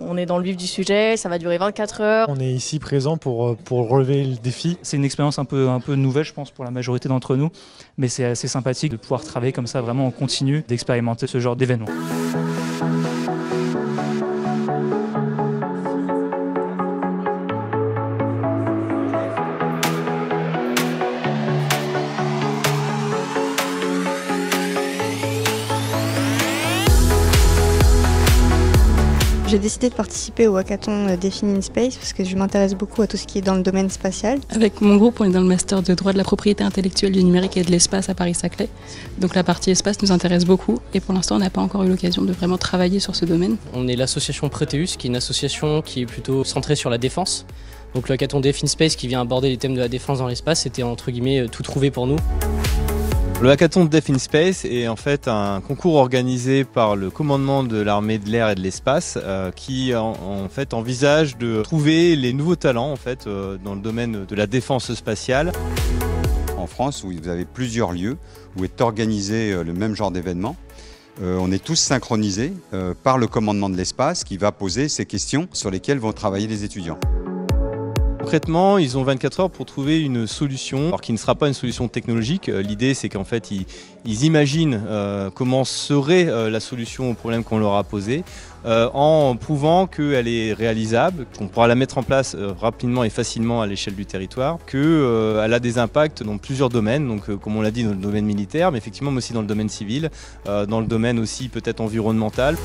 On est dans le vif du sujet, ça va durer 24 heures. On est ici présent pour relever le défi. C'est une expérience un peu nouvelle, je pense, pour la majorité d'entre nous, mais c'est assez sympathique de pouvoir travailler comme ça, vraiment en continu, d'expérimenter ce genre d'événement. J'ai décidé de participer au hackathon Define in Space parce que je m'intéresse beaucoup à tout ce qui est dans le domaine spatial. Avec mon groupe, on est dans le master de droit de la propriété intellectuelle du numérique et de l'espace à Paris-Saclay. Donc la partie espace nous intéresse beaucoup et pour l'instant on n'a pas encore eu l'occasion de vraiment travailler sur ce domaine. On est l'association Proteus, qui est une association qui est plutôt centrée sur la défense. Donc le hackathon Define Space qui vient aborder les thèmes de la défense dans l'espace, c'était entre guillemets tout trouvé pour nous. Le hackathon de Define Space est en fait un concours organisé par le commandement de l'armée de l'air et de l'espace qui en fait envisage de trouver les nouveaux talents en fait dans le domaine de la défense spatiale. En France, où vous avez plusieurs lieux où est organisé le même genre d'événement, on est tous synchronisés par le commandement de l'espace qui va poser ces questions sur lesquelles vont travailler les étudiants. Concrètement, ils ont 24 heures pour trouver une solution, alors qui ne sera pas une solution technologique. L'idée, c'est qu'en fait, ils imaginent comment serait la solution au problème qu'on leur a posé, en prouvant qu'elle est réalisable, qu'on pourra la mettre en place rapidement et facilement à l'échelle du territoire, qu'elle a des impacts dans plusieurs domaines, donc comme on l'a dit dans le domaine militaire, mais effectivement aussi dans le domaine civil, dans le domaine aussi peut-être environnemental.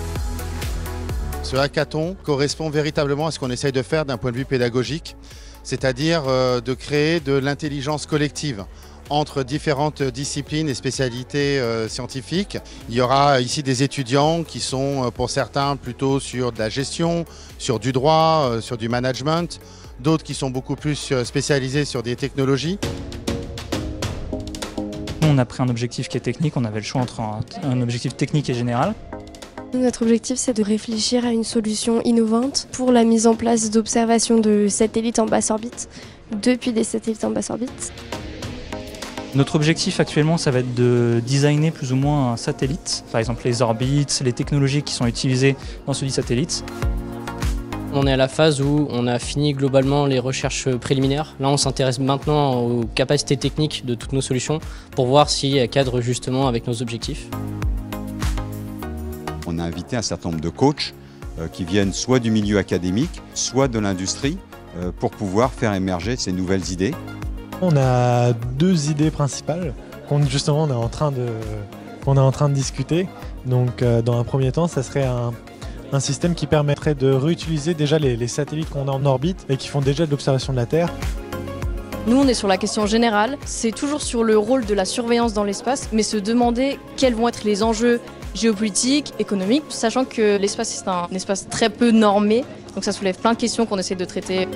Ce hackathon correspond véritablement à ce qu'on essaye de faire d'un point de vue pédagogique, c'est-à-dire de créer de l'intelligence collective entre différentes disciplines et spécialités scientifiques. Il y aura ici des étudiants qui sont pour certains plutôt sur de la gestion, sur du droit, sur du management, d'autres qui sont beaucoup plus spécialisés sur des technologies. On a pris un objectif qui est technique, on avait le choix entre un objectif technique et général. Notre objectif, c'est de réfléchir à une solution innovante pour la mise en place d'observations de satellites en basse orbite, depuis des satellites en basse orbite. Notre objectif actuellement, ça va être de designer plus ou moins un satellite, par exemple les orbites, les technologies qui sont utilisées dans ce satellite. On est à la phase où on a fini globalement les recherches préliminaires. Là, on s'intéresse maintenant aux capacités techniques de toutes nos solutions pour voir si elles cadrent justement avec nos objectifs. On a invité un certain nombre de coachs qui viennent soit du milieu académique, soit de l'industrie pour pouvoir faire émerger ces nouvelles idées. On a deux idées principales qu'on justement on est en train de discuter. Donc dans un premier temps, ça serait un système qui permettrait de réutiliser déjà les satellites qu'on a en orbite et qui font déjà de l'observation de la Terre. Nous, on est sur la question générale, c'est toujours sur le rôle de la surveillance dans l'espace, mais se demander quels vont être les enjeux géopolitiques, économiques, sachant que l'espace c'est un espace très peu normé, donc ça soulève plein de questions qu'on essaie de traiter.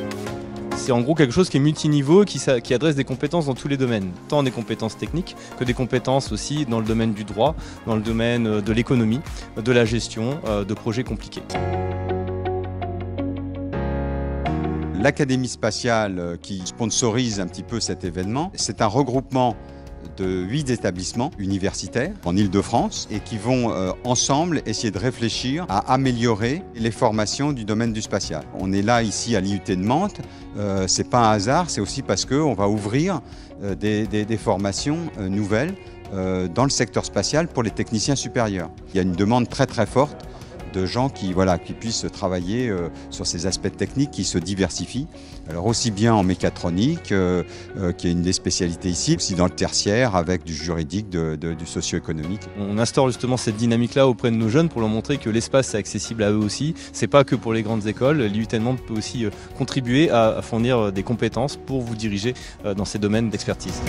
C'est en gros quelque chose qui est multiniveau, qui adresse des compétences dans tous les domaines, tant des compétences techniques que des compétences aussi dans le domaine du droit, dans le domaine de l'économie, de la gestion, de projets compliqués. L'Académie spatiale qui sponsorise un petit peu cet événement, c'est un regroupement de 8 établissements universitaires en Île-de-France et qui vont ensemble essayer de réfléchir à améliorer les formations du domaine du spatial. On est là ici à l'IUT de Mantes, c'est pas un hasard, c'est aussi parce qu'on va ouvrir des formations nouvelles dans le secteur spatial pour les techniciens supérieurs. Il y a une demande très très forte de gens qui puissent travailler sur ces aspects techniques qui se diversifient. Alors aussi bien en mécatronique, qui est une des spécialités ici, aussi dans le tertiaire avec du juridique, du socio-économique. On instaure justement cette dynamique-là auprès de nos jeunes pour leur montrer que l'espace est accessible à eux aussi. C'est pas que pour les grandes écoles. L'IUT de Mantes peut aussi contribuer à fournir des compétences pour vous diriger dans ces domaines d'expertise.